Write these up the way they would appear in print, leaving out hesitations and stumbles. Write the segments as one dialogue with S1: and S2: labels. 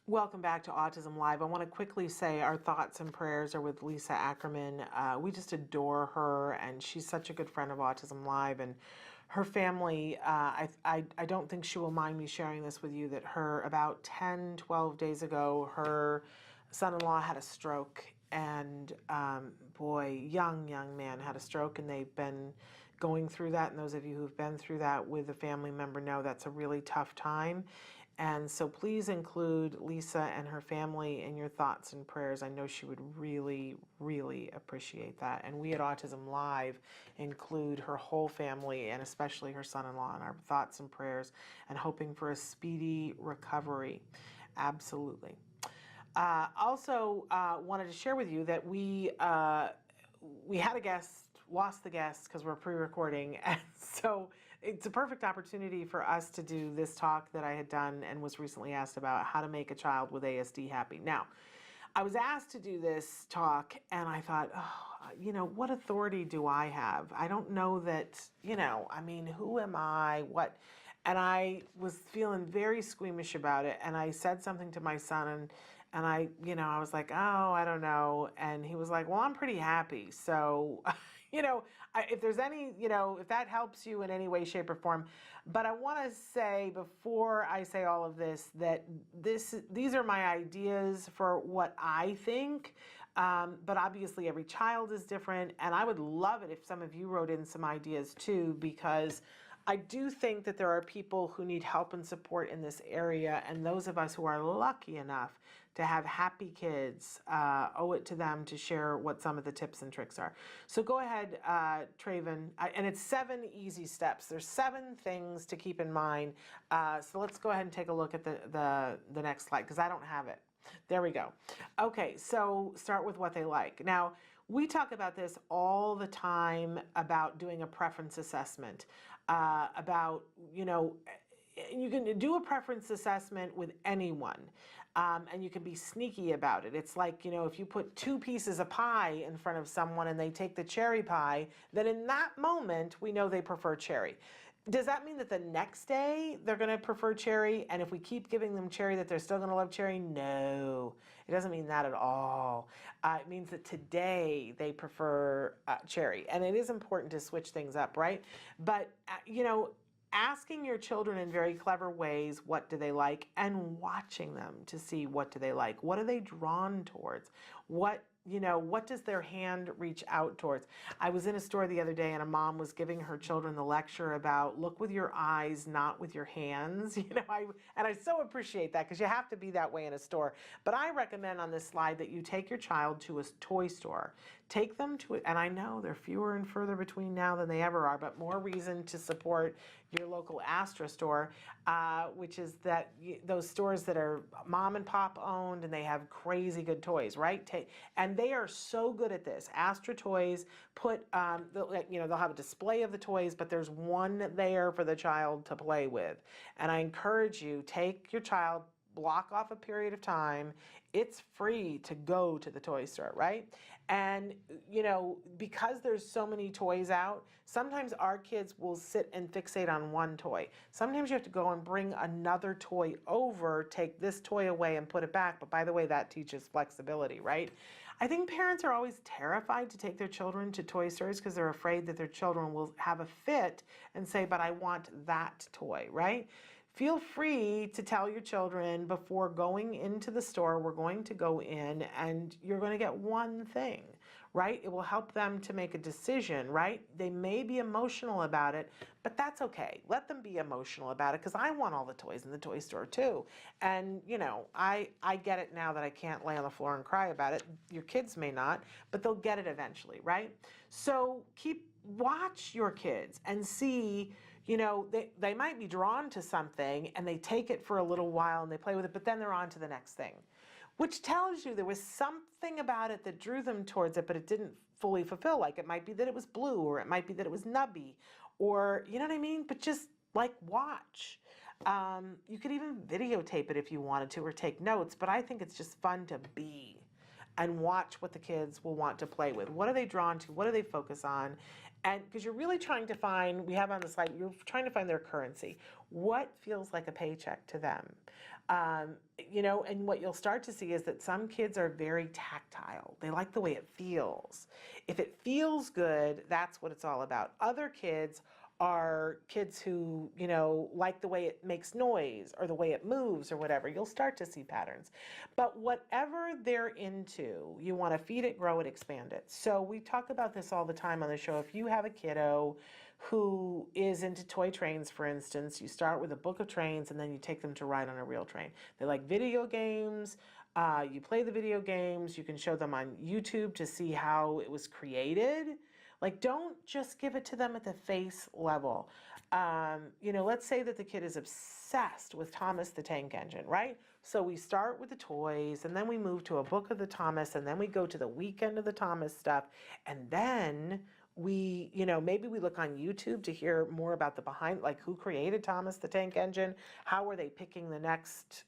S1: Welcome back to Autism Live. I want to quickly say our thoughts and prayers are with Lisa Ackerman. We just adore her, and she's such a good friend of Autism Live. And her family, I don't think she will mind me sharing this with you, that about 10, 12 days ago, her son-in-law had a stroke. And boy, young man had a stroke, and they've been going through that. And those of you who've been through that with a family member know that's a really tough time. And so please include Lisa and her family in your thoughts and prayers. I know she would really, really appreciate that. And we at Autism Live include her whole family and especially her son-in-law in our thoughts and prayers, and hoping for a speedy recovery. Absolutely. Also, wanted to share with you that we had a guest, lost the guest because we're pre-recording, and so it's a perfect opportunity for us to do this talk that I had done and was recently asked about, how to make a child with ASD happy. Now, I was asked to do this talk, and I thought, oh, what authority do I have? I don't know that, I mean, who am I? What? And I was feeling very squeamish about it, and I said something to my son, and I was like, oh, I don't know. And he was like, well, I'm pretty happy. So, if there's any, if that helps you in any way, shape, or form. But I want to say, before I say all of this, that these are my ideas for what I think. But obviously every child is different. And I would love it if some of you wrote in some ideas too, because I do think that there are people who need help and support in this area, and those of us who are lucky enough to have happy kids owe it to them to share what some of the tips and tricks are. So go ahead, Traven, and it's 7 easy steps. There's 7 things to keep in mind. So let's go ahead and take a look at the next slide, because I don't have it. There we go. Okay, so start with what they like. Now, we talk about this all the time about doing a preference assessment, about, you can do a preference assessment with anyone, and you can be sneaky about it. It's like, if you put 2 pieces of pie in front of someone and they take the cherry pie, then in that moment, we know they prefer cherry. Does that mean that the next day they're going to prefer cherry? And if we keep giving them cherry, that they're still going to love cherry? No, it doesn't mean that at all. It means that today they prefer cherry. And it is important to switch things up, right? But, asking your children in very clever ways, what do they like, and watching them to see what do they like. What are they drawn towards? What does their hand reach out towards? I was in a store the other day, and a mom was giving her children the lecture about look with your eyes, not with your hands. I so appreciate that, because you have to be that way in a store. But I recommend on this slide that you take your child to a toy store. Take them to it, and I know they're fewer and further between now than they ever are, but more reason to support your local Astra store, which is those stores that are mom and pop owned, and they have crazy good toys, right? And they are so good at this. Astra Toys they'll have a display of the toys, but there's one there for the child to play with. And I encourage you, take your child, block off a period of time. It's free to go to the toy store, right? And, because there's so many toys out, sometimes our kids will sit and fixate on one toy. Sometimes you have to go and bring another toy over, take this toy away and put it back. But by the way, that teaches flexibility, right? I think parents are always terrified to take their children to toy stores because they're afraid that their children will have a fit and say, but I want that toy, right? Feel free to tell your children before going into the store, we're going to go in and you're going to get one thing, right? It will help them to make a decision, right? They may be emotional about it, but that's okay. Let them be emotional about it, because I want all the toys in the toy store too. And, I get it now that I can't lay on the floor and cry about it. Your kids may not, but they'll get it eventually, right? So watch your kids and see, they might be drawn to something and they take it for a little while and they play with it, but then they're on to the next thing, which tells you there was something about it that drew them towards it, but it didn't fully fulfill. Like it might be that it was blue, or it might be that it was nubby, or you know what I mean? But just like watch. You could even videotape it if you wanted to, or take notes, but I think it's just fun to be. and watch what the kids will want to play with. What are they drawn to? What do they focus on? And because you're really trying to find, we have on the slide, you're trying to find their currency. What feels like a paycheck to them? And what you'll start to see is that some kids are very tactile. They like the way it feels. If it feels good, that's what it's all about. Other kids are kids who, like the way it makes noise or the way it moves or whatever. You'll start to see patterns. But whatever they're into, you want to feed it, grow it, expand it. So we talk about this all the time on the show. If you have a kiddo who is into toy trains, for instance, you start with a book of trains and then you take them to ride on a real train. They like video games. You play the video games. You can show them on YouTube to see how it was created. Like, don't just give it to them at the face level. Let's say that the kid is obsessed with Thomas the Tank Engine, right? So we start with the toys, and then we move to a book of the Thomas, and then we go to the weekend of the Thomas stuff, and then we, maybe we look on YouTube to hear more about the behind, like who created Thomas the Tank Engine, how are they picking the next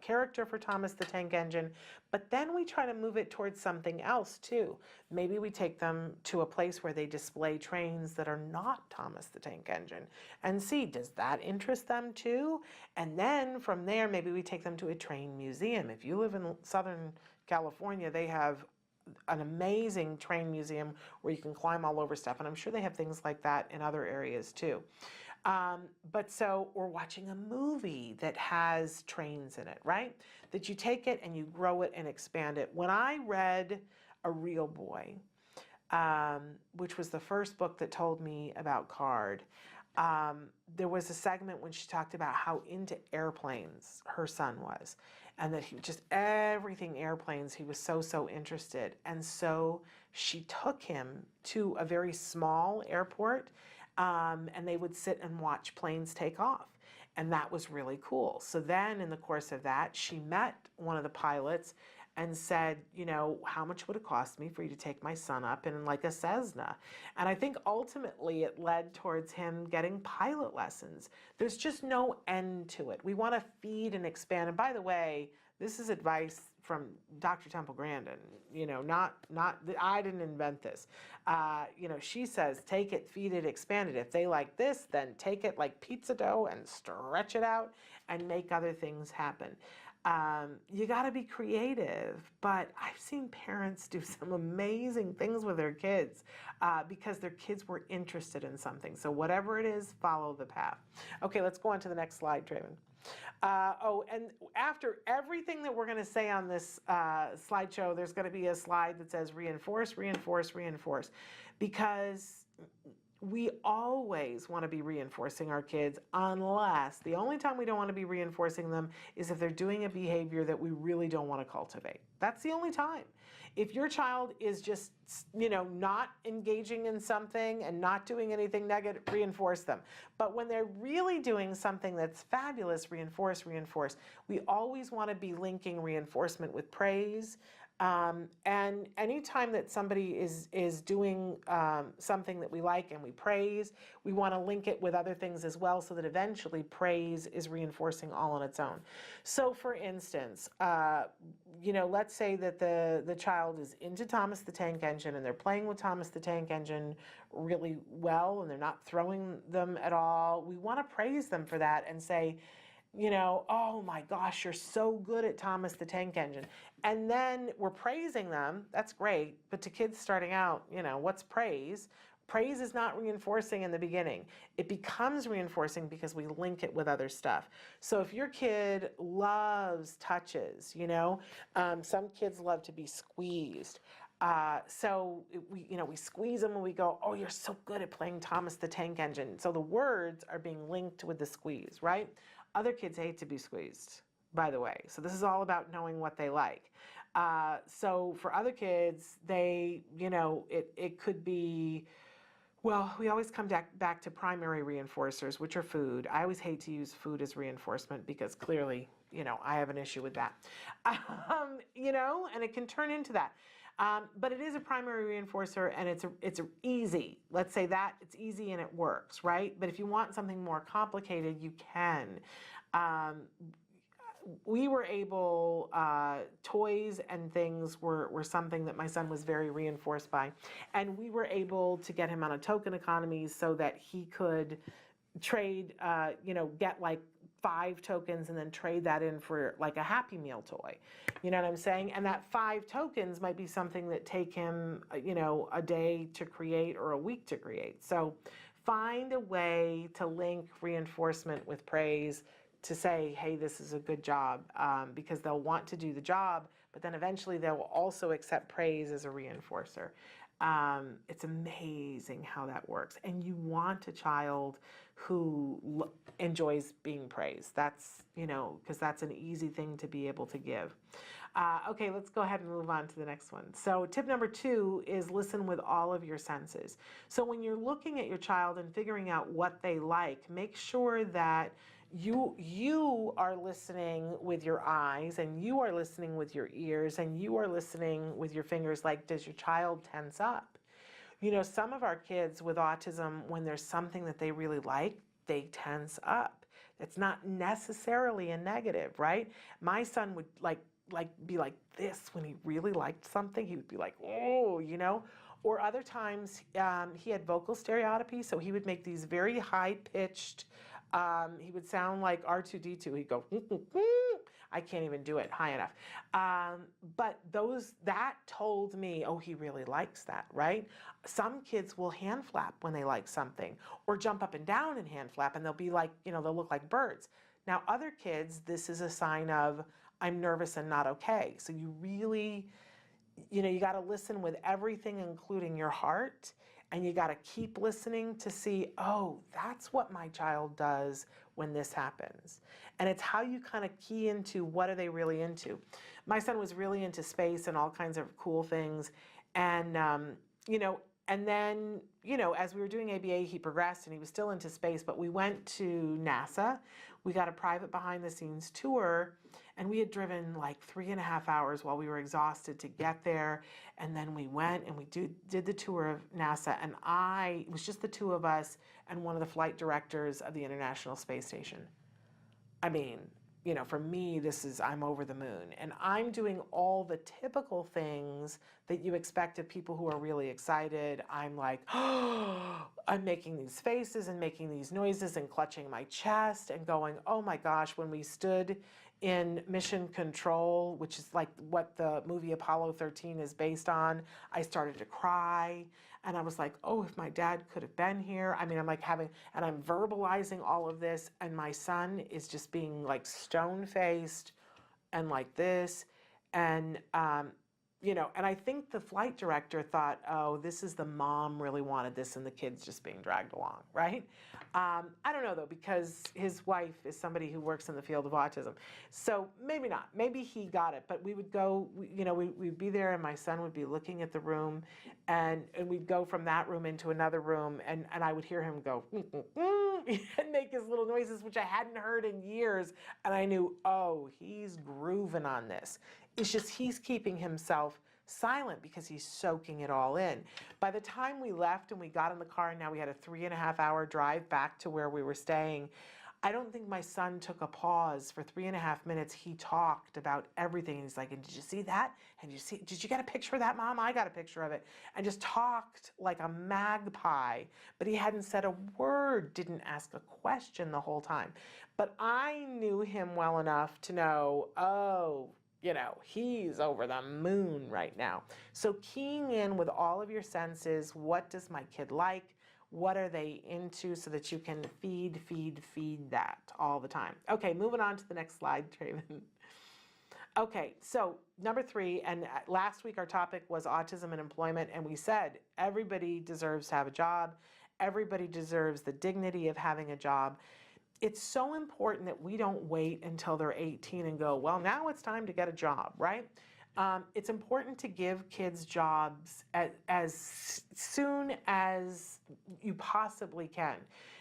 S1: character for Thomas the Tank Engine, but then we try to move it towards something else too. Maybe we take them to a place where they display trains that are not Thomas the Tank Engine and see, does that interest them too? And then from there, maybe we take them to a train museum. If you live in Southern California, they have an amazing train museum where you can climb all over stuff. And I'm sure they have things like that in other areas too. Or watching a movie that has trains in it, right? That you take it and you grow it and expand it. When I read A Real Boy, which was the first book that told me about Card, there was a segment when she talked about how into airplanes her son was. And that he just, everything airplanes, he was so interested. And so she took him to a very small airport, and they would sit and watch planes take off. And that was really cool. So then in the course of that, she met one of the pilots and said, how much would it cost me for you to take my son up in like a Cessna? And I think ultimately it led towards him getting pilot lessons. There's just no end to it. We want to feed and expand. And by the way, this is advice from Dr. Temple Grandin, not I didn't invent this. She says, take it, feed it, expand it. If they like this, then take it like pizza dough and stretch it out and make other things happen. You got to be creative, but I've seen parents do some amazing things with their kids because their kids were interested in something. So whatever it is, follow the path. Okay, let's go on to the next slide, Draven. And after everything that we're going to say on this slideshow, there's going to be a slide that says reinforce, reinforce, reinforce, because we always want to be reinforcing our kids, unless the only time we don't want to be reinforcing them is if they're doing a behavior that we really don't want to cultivate. That's the only time. If your child is just, not engaging in something and not doing anything negative, reinforce them. But when they're really doing something that's fabulous, reinforce, reinforce. We always want to be linking reinforcement with praise. And anytime that somebody is doing something that we like and we praise, we want to link it with other things as well, so that eventually praise is reinforcing all on its own. So for instance, let's say that the child is into Thomas the Tank Engine and they're playing with Thomas the Tank Engine really well and they're not throwing them at all. We want to praise them for that and say, oh my gosh, you're so good at Thomas the Tank Engine. And then we're praising them. That's great. But to kids starting out, what's praise? Praise is not reinforcing in the beginning. It becomes reinforcing because we link it with other stuff. So if your kid loves touches, some kids love to be squeezed. We squeeze them and we go, oh, you're so good at playing Thomas the Tank Engine. So the words are being linked with the squeeze, right? Other kids hate to be squeezed, by the way. So this is all about knowing what they like. So for other kids, it could be, well, we always come back to primary reinforcers, which are food. I always hate to use food as reinforcement because clearly, I have an issue with that. And it can turn into that. But it is a primary reinforcer and it's easy. Let's say that it's easy and it works, right? But if you want something more complicated, you can. we were able, toys and things were something that my son was very reinforced by. And we were able to get him on a token economy so that he could trade, get like 5 tokens and then trade that in for like a Happy Meal toy. You know what I'm saying? And that 5 tokens might be something that take him, a day to create or a week to create. So find a way to link reinforcement with praise to say, hey, this is a good job, because they'll want to do the job, but then eventually they'll also accept praise as a reinforcer. It's amazing how that works. And you want a child who enjoys being praised. That's, because that's an easy thing to be able to give. Okay, let's go ahead and move on to the next one. So tip number 2 is listen with all of your senses. So when you're looking at your child and figuring out what they like, make sure that you are listening with your eyes, and you are listening with your ears, and you are listening with your fingers. Like, does your child tense up? Some of our kids with autism, when there's something that they really like, they tense up. It's not necessarily a negative, right? My son would be like this when he really liked something. He would be like, oh, Or other times he had vocal stereotypy, so he would make these very high-pitched, he would sound like R2-D2. He'd go, I can't even do it high enough. But that told me, oh, he really likes that, right? Some kids will hand flap when they like something, or jump up and down and hand flap, and they'll be like, they'll look like birds. Now, other kids, this is a sign of, I'm nervous and not okay. So you really, you got to listen with everything, including your heart. And you got to keep listening to see, oh, that's what my child does when this happens. And it's how you kind of key into what are they really into. My son was really into space and all kinds of cool things. And, and then, as we were doing ABA, he progressed and he was still into space, but we went to NASA. We got a private behind the scenes tour, and we had driven like 3.5 hours while we were exhausted to get there. And then we went and we did the tour of NASA, and it was just the 2 of us and one of the flight directors of the International Space Station. I mean, for me, I'm over the moon, and I'm doing all the typical things that you expect of people who are really excited. I'm like, oh, I'm making these faces and making these noises and clutching my chest and going, oh my gosh, when we stood in mission control, which is like what the movie Apollo 13 is based on, I started to cry. And I was like, oh, if my dad could have been here. I mean, I'm like and I'm verbalizing all of this, and my son is just being like stone-faced and like this. And, and I think the flight director thought, oh, this is the mom really wanted this and the kid's just being dragged along, right? I don't know, though, because his wife is somebody who works in the field of autism. So maybe not. Maybe he got it. But we would go, we'd be there, and my son would be looking at the room, and we'd go from that room into another room, and I would hear him go, and make his little noises, which I hadn't heard in years. And I knew, oh, he's grooving on this. It's just he's keeping himself silent because he's soaking it all in. By the time we left and we got in the car, and now we had a 3.5 hour drive back to where we were staying, I don't think my son took a pause. For 3.5 minutes, he talked about everything. And he's like, and did you see that? And did you get a picture of that, Mom? I got a picture of it. And just talked like a magpie, but he hadn't said a word, didn't ask a question the whole time. But I knew him well enough to know, oh, he's over the moon right now. So keying in with all of your senses, what does my kid like? What are they into, so that you can feed that all the time. Okay, moving on to the next slide, Traven. Okay, so number 3, and last week our topic was autism and employment, and we said everybody deserves to have a job. Everybody deserves the dignity of having a job. It's so important that we don't wait until they're 18 and go, well, now it's time to get a job, right? It's important to give kids jobs as soon as you possibly can.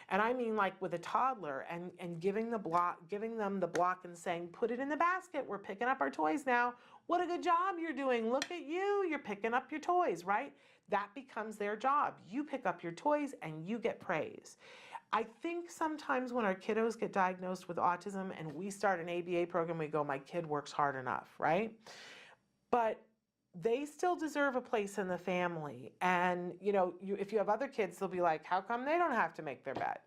S1: And I mean, like with a toddler, and giving them the block and saying, put it in the basket. We're picking up our toys now. What a good job you're doing. Look at you. You're picking up your toys, right? That becomes their job. You pick up your toys and you get praise. I think sometimes when our kiddos get diagnosed with autism and we start an ABA program, we go, my kid works hard enough, right? But they still deserve a place in the family. And, if you have other kids, they'll be like, how come they don't have to make their bed,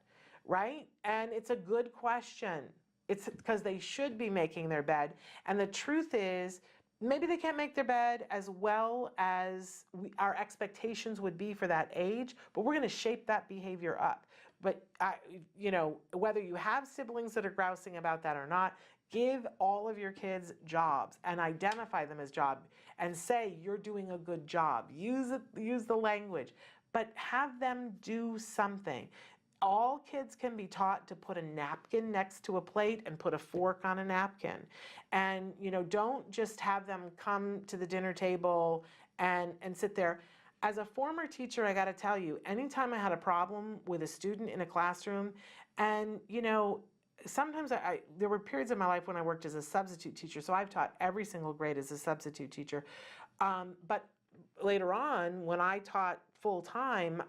S1: right? And it's a good question. It's because they should be making their bed. And the truth is, maybe they can't make their bed as well as our expectations would be for that age, but we're going to shape that behavior up. But, whether you have siblings that are grousing about that or not, give all of your kids jobs and identify them as job and say you're doing a good job. Use the language, but have them do something. All kids can be taught to put a napkin next to a plate and put a fork on a napkin. And, don't just have them come to the dinner table and sit there. As a former teacher, I got to tell you, anytime I had a problem with a student in a classroom, and, sometimes there were periods in my life when I worked as a substitute teacher, so I've taught every single grade as a substitute teacher. But later on, when I taught full time,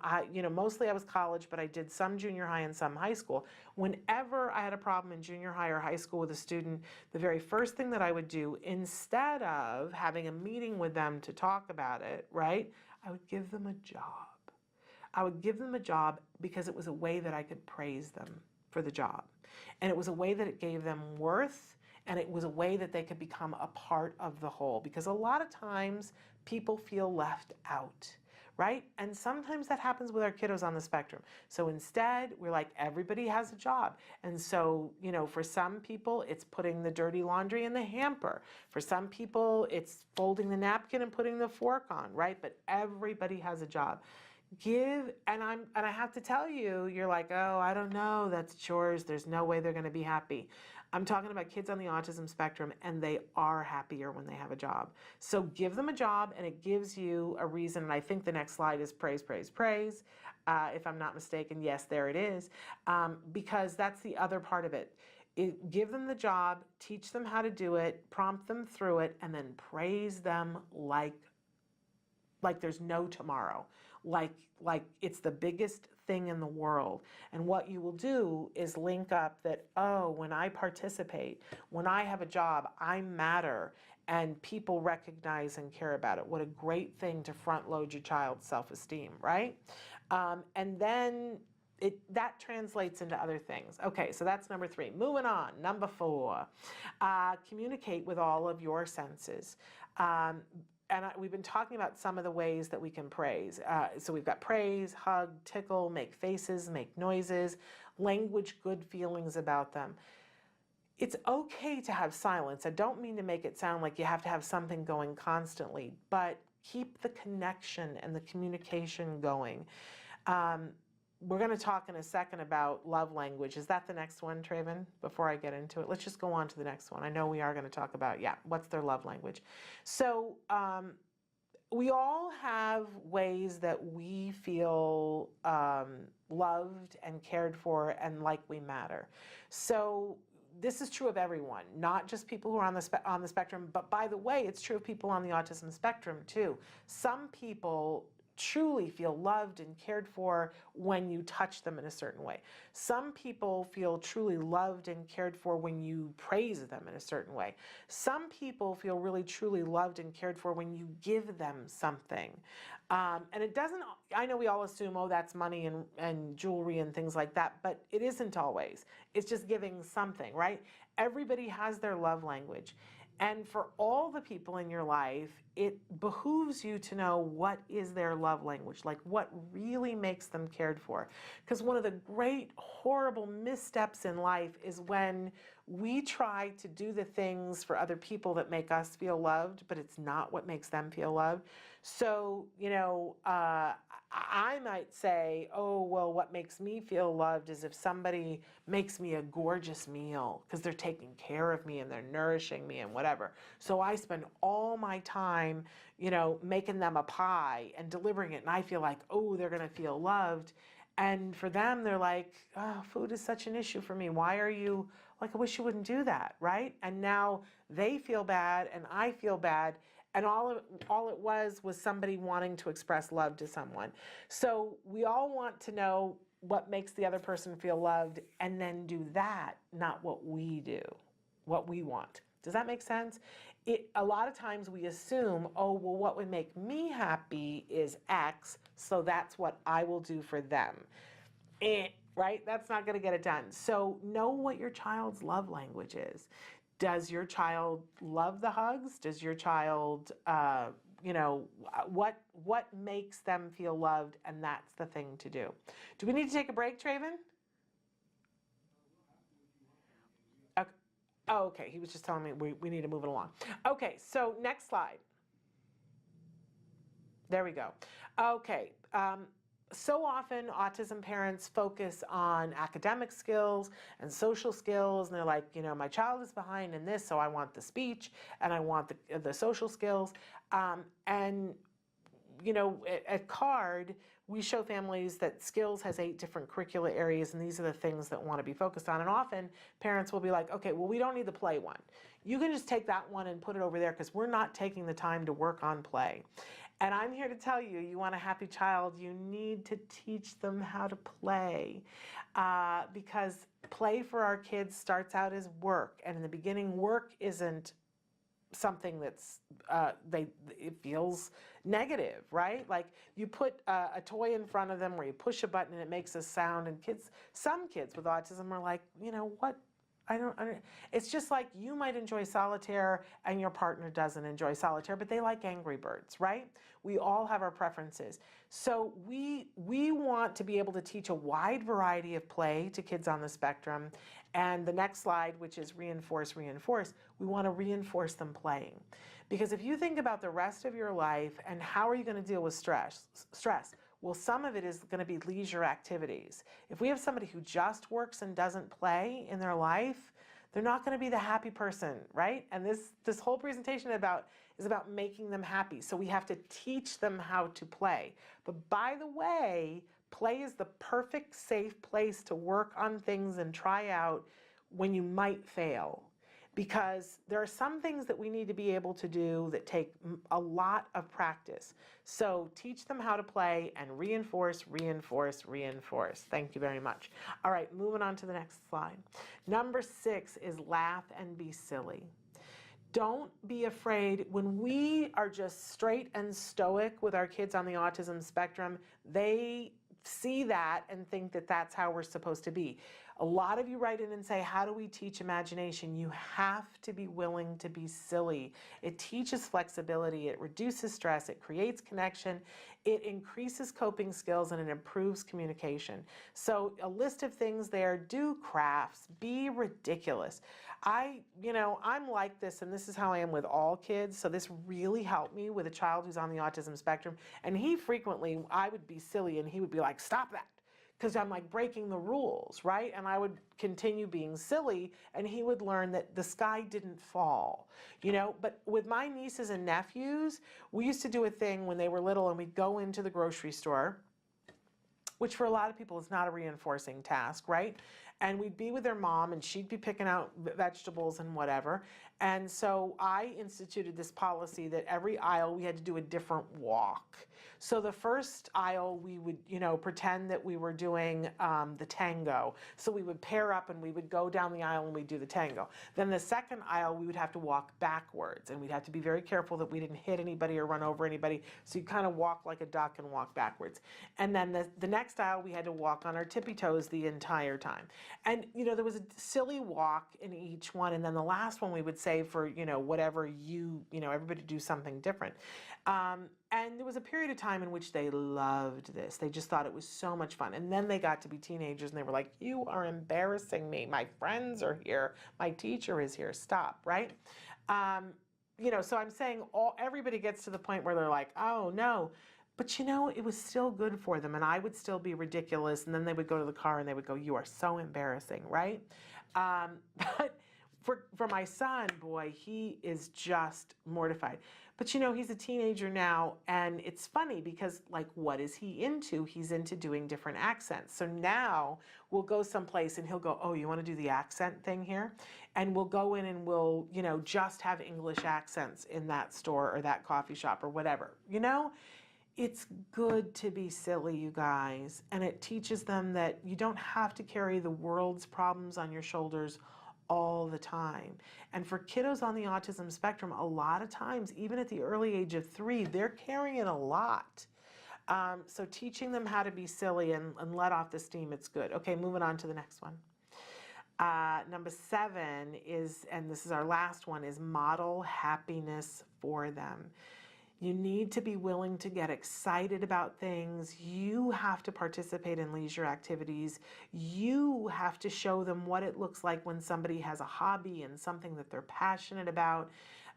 S1: mostly I was college, but I did some junior high and some high school. Whenever I had a problem in junior high or high school with a student, the very first thing that I would do, instead of having a meeting with them to talk about it, right, I would give them a job. I would give them a job because it was a way that I could praise them for the job. And it was a way that it gave them worth, and it was a way that they could become a part of the whole. Because a lot of times people feel left out, right? And sometimes that happens with our kiddos on the spectrum. So instead, we're like, everybody has a job. And so, for some people, it's putting the dirty laundry in the hamper. For some people, it's folding the napkin and putting the fork on, right? But everybody has a job. And I have to tell you, you're like, oh, I don't know, that's chores, there's no way they're going to be happy. I'm talking about kids on the autism spectrum, and they are happier when they have a job. So give them a job, and it gives you a reason. And I think the next slide is praise, praise, praise. If I'm not mistaken, yes, there it is. Because that's the other part of it. Give them the job, teach them how to do it, prompt them through it, and then praise them like there's no tomorrow. Like it's the biggest thing in the world. And what you will do is link up that, oh, when I participate, when I have a job, I matter, and people recognize and care about it. What a great thing to front load your child's self-esteem, right? And then that translates into other things. Okay, so that's number 3. Moving on, number 4, communicate with all of your senses. And we've been talking about some of the ways that we can praise. So we've got praise, hug, tickle, make faces, make noises, language good feelings about them. It's okay to have silence. I don't mean to make it sound like you have to have something going constantly, but keep the connection and the communication going. We're going to talk in a second about love language. Is that the next one, Traven, before I get into it? Let's just go on to the next one. I know we are going to talk about, what's their love language. So we all have ways that we feel loved and cared for and like we matter. So this is true of everyone, not just people who are on the spectrum, but by the way, it's true of people on the autism spectrum too. Some people truly feel loved and cared for when you touch them in a certain way. Some people feel truly loved and cared for when you praise them in a certain way. Some people feel really truly loved and cared for when you give them something. And it doesn't, I know we all assume, oh, that's money and jewelry and things like that, but it isn't always. It's just giving something, right? Everybody has their love language. And for all the people in your life, it behooves you to know what is their love language, like what really makes them cared for. Because one of the great, horrible missteps in life is when we try to do the things for other people that make us feel loved, but it's not what makes them feel loved. So, I might say, oh, well, what makes me feel loved is if somebody makes me a gorgeous meal because they're taking care of me and they're nourishing me and whatever. So I spend all my time, making them a pie and delivering it. And I feel like, oh, they're going to feel loved. And for them, they're like, oh, food is such an issue for me. Why are you, like, I wish you wouldn't do that, right? And now they feel bad and I feel bad. And all it was somebody wanting to express love to someone. So we all want to know what makes the other person feel loved, and then do that, not what we do, what we want. Does that make sense? A lot of times we assume, oh, well, what would make me happy is X, so that's what I will do for them. Right? That's not going to get it done. So know what your child's love language is. Does your child love the hugs? Does your child, what makes them feel loved? And that's the thing to do. Do we need to take a break, Traven? Okay. Oh, okay. He was just telling me we need to move it along. Okay, so next slide. There we go. Okay. So often autism parents focus on academic skills and social skills, and they're like, my child is behind in this, so I want the speech and I want the social skills. And at CARD, we show families that skills has 8 different curricular areas, and these are the things that want to be focused on. And often parents will be like, okay, well, we don't need the play one. You can just take that one and put it over there because we're not taking the time to work on play. And I'm here to tell you, you want a happy child, you need to teach them how to play, because play for our kids starts out as work. And in the beginning, work isn't something that's, it feels negative, right? Like you put a toy in front of them where you push a button and it makes a sound, and some kids with autism are like, what? I don't, it's just like you might enjoy solitaire and your partner doesn't enjoy solitaire, but they like Angry Birds, right? We all have our preferences. So we want to be able to teach a wide variety of play to kids on the spectrum. And the next slide, which is reinforce, we want to reinforce them playing. Because if you think about the rest of your life and how are you going to deal with stress? Well, some of it is going to be leisure activities. If we have somebody who just works and doesn't play in their life, they're not going to be the happy person, right? And this whole presentation is about making them happy. So we have to teach them how to play. But by the way, play is the perfect, safe place to work on things and try out when you might fail. Because there are some things that we need to be able to do that take a lot of practice. So teach them how to play and reinforce. Thank you very much. All right, moving on to the next slide. Number 6 is laugh and be silly. Don't be afraid. When we are just straight and stoic with our kids on the autism spectrum, they see that and think that that's how we're supposed to be. A lot of you write in and say, how do we teach imagination? You have to be willing to be silly. It teaches flexibility, it reduces stress, it creates connection, it increases coping skills, and it improves communication. So a list of things there: do crafts, be ridiculous. I'm like this, and this is how I am with all kids. So this really helped me with a child who's on the autism spectrum. And he frequently, I would be silly and he would be like, stop that. Because I'm like breaking the rules, right? And I would continue being silly, and he would learn that the sky didn't fall, But with my nieces and nephews, we used to do a thing when they were little, and we'd go into the grocery store, which for a lot of people is not a reinforcing task, right? And we'd be with their mom, and she'd be picking out vegetables and whatever. And so I instituted this policy that every aisle we had to do a different walk. So the first aisle we would, pretend that we were doing the tango. So we would pair up and we would go down the aisle and we'd do the tango. Then the second aisle we would have to walk backwards, and we'd have to be very careful that we didn't hit anybody or run over anybody. So you kind of walk like a duck and walk backwards. And then the next aisle we had to walk on our tippy toes the entire time. And there was a silly walk in each one, and then the last one we would say for whatever everybody do something different. And there was a period of time in which they loved this. They just thought it was so much fun. And then they got to be teenagers and they were like, you are embarrassing me. My friends are here. My teacher is here. Stop, right? So I'm saying everybody gets to the point where they're like, oh no. But it was still good for them, and I would still be ridiculous, and then they would go to the car and they would go, you are so embarrassing, right? But for my son, boy, he is just mortified. But he's a teenager now, and it's funny because, like, what is he into? He's into doing different accents. So now we'll go someplace and he'll go, oh, you want to do the accent thing here? And we'll go in and we'll, just have English accents in that store or that coffee shop or whatever, it's good to be silly, you guys. And it teaches them that you don't have to carry the world's problems on your shoulders all the time. And for kiddos on the autism spectrum, a lot of times, even at the early age of 3, they're carrying a lot. So teaching them how to be silly and let off the steam, it's good. Okay, moving on to the next one. Number 7 is, and this is our last one, is model happiness for them. You need to be willing to get excited about things. You have to participate in leisure activities. You have to show them what it looks like when somebody has a hobby and something that they're passionate about.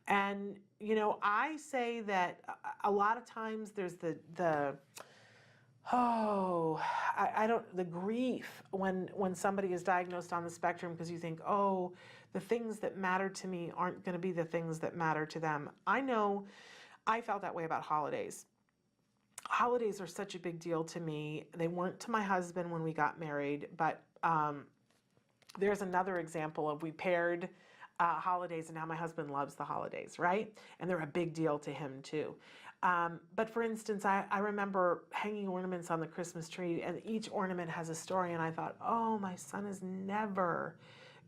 S1: And, you know, I say that a lot of times there's the grief when somebody is diagnosed on the spectrum, because you think, oh, the things that matter to me aren't going to be the things that matter to them. I know I felt that way about holidays. Holidays are such a big deal to me. They weren't to my husband when we got married, but there's another example of we paired holidays, and now my husband loves the holidays, right? And they're a big deal to him too. But for instance, I remember hanging ornaments on the Christmas tree, and each ornament has a story, and I thought, oh, my son is never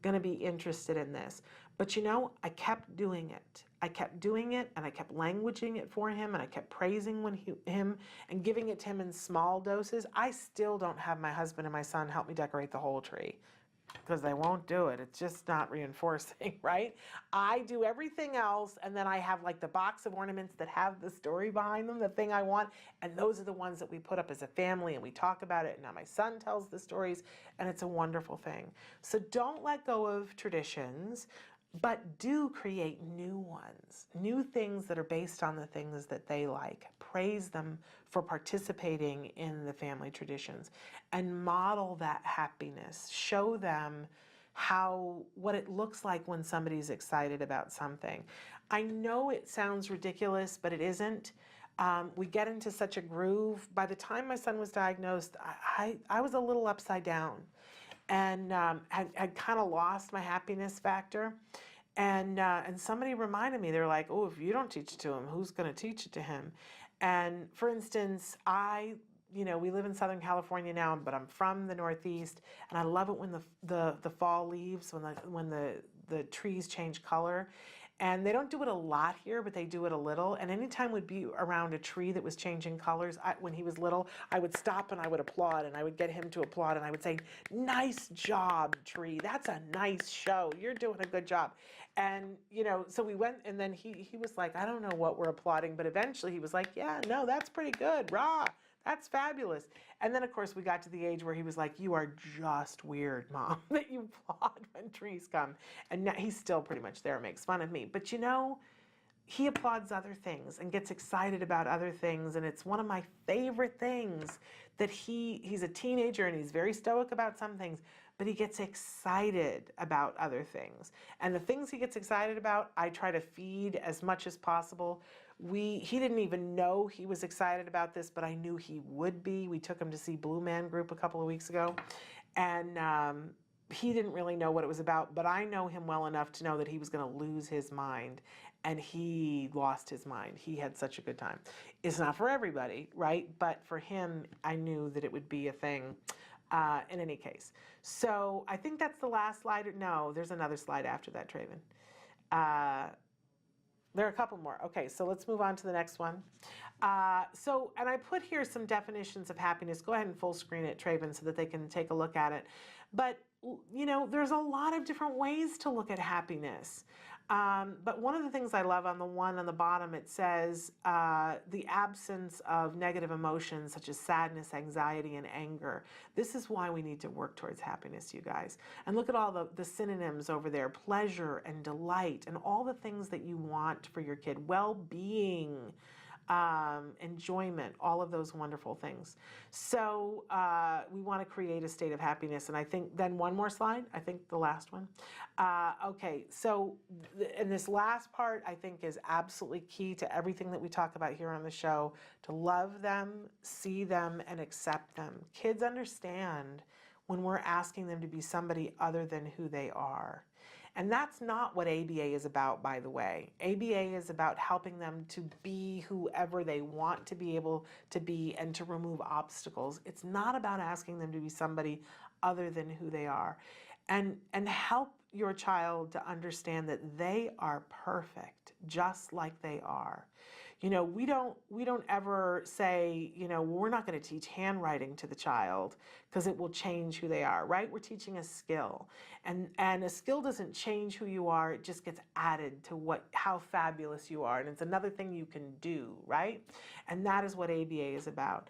S1: going to be interested in this. But you know, I kept doing it. I kept doing it, and I kept languaging it for him, and I kept praising him and giving it to him in small doses. I still don't have my husband and my son help me decorate the whole tree, because they won't do it. It's just not reinforcing, right? I do everything else, and then I have like the box of ornaments that have the story behind them, the thing I want, and those are the ones that we put up as a family, and we talk about it, and now my son tells the stories, and it's a wonderful thing. So don't let go of traditions, but do create new ones, new things that are based on the things that they like. Praise them for participating in the family traditions and model that happiness. Show them what it looks like when somebody's excited about something. I know it sounds ridiculous, but it isn't. We get into such a groove. By the time my son was diagnosed, I was a little upside down, and had kind of lost my happiness factor. And somebody reminded me, they're like, oh, if you don't teach it to him, who's going to teach it to him? And for instance, we live in Southern California now, but I'm from the Northeast, and I love it when the fall leaves, when the trees change color. And they don't do it a lot here, but they do it a little. And anytime we'd be around a tree that was changing colors, when he was little, I would stop and I would applaud, and I would get him to applaud, and I would say, nice job, tree. That's a nice show. You're doing a good job. And, so we went, and then he was like, I don't know what we're applauding, but eventually he was like, yeah, no, that's pretty good. Rah, that's fabulous. And then, of course, we got to the age where he was like, you are just weird, Mom, that you applaud when trees come. And now he's still pretty much there, makes fun of me. But he applauds other things and gets excited about other things. And it's one of my favorite things that he's a teenager, and he's very stoic about some things, but he gets excited about other things. And the things he gets excited about, I try to feed as much as possible. He didn't even know he was excited about this, but I knew he would be. We took him to see Blue Man Group a couple of weeks ago, and he didn't really know what it was about, but I know him well enough to know that he was going to lose his mind, and he lost his mind. He had such a good time. It's not for everybody, right? But for him, I knew that it would be a thing in any case. So I think that's the last slide. No, there's another slide after that, Traven. There are a couple more. Okay, so let's move on to the next one. And I put here some definitions of happiness. Go ahead and full screen it, Traven, so that they can take a look at it. But, there's a lot of different ways to look at happiness. But one of the things I love on the one on the bottom, it says the absence of negative emotions such as sadness, anxiety, and anger. This is why we need to work towards happiness, you guys. And look at all the synonyms over there: pleasure and delight, and all the things that you want for your kid, well-being, enjoyment, all of those wonderful things. So we want to create a state of happiness. And I think then one more slide, I think the last one. Okay, so in this last part, I think is absolutely key to everything that we talk about here on the show: to love them, see them, and accept them. Kids understand when we're asking them to be somebody other than who they are. And that's not what ABA is about, by the way. ABA is about helping them to be whoever they want to be able to be and to remove obstacles. It's not about asking them to be somebody other than who they are. And help your child to understand that they are perfect just like they are. You know, we don't ever say, you know, we're not going to teach handwriting to the child because it will change who they are, right? We're teaching a skill. And a skill doesn't change who you are, it just gets added to how fabulous you are. And it's another thing you can do, right? And that is what ABA is about.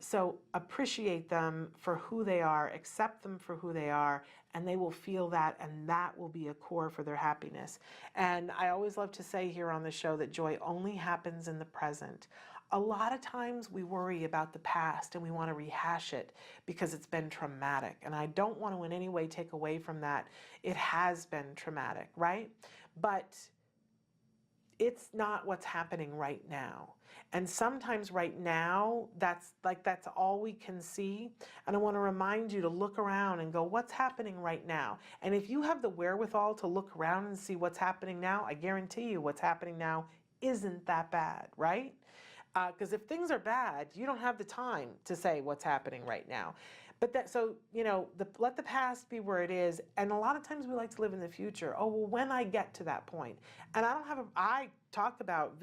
S1: So appreciate them for who they are, accept them for who they are, and they will feel that, and that will be a core for their happiness. And I always love to say here on the show that joy only happens in the present. A lot of times we worry about the past and we want to rehash it because it's been traumatic. And I don't want to in any way take away from that. It has been traumatic, right? But it's not what's happening right now. And sometimes right now, that's all we can see. And I want to remind you to look around and go, what's happening right now? And if you have the wherewithal to look around and see what's happening now, I guarantee you what's happening now isn't that bad, right? Because if things are bad, you don't have the time to say what's happening right now. But so, you know, let the past be where it is. And a lot of times we like to live in the future. Oh, well, when I get to that point. And I talk about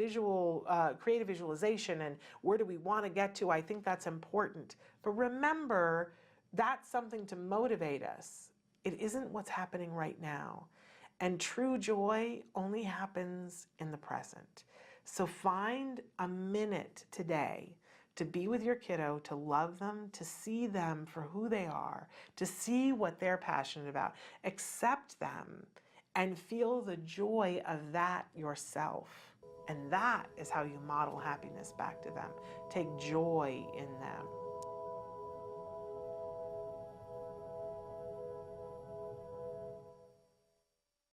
S1: creative visualization and where do we want to get to. I think that's important. But remember, that's something to motivate us. It isn't what's happening right now. And true joy only happens in the present. So find a minute today to be with your kiddo, to love them, to see them for who they are, to see what they're passionate about, accept them, and feel the joy of that yourself. And that is how you model happiness back to them. Take joy in them.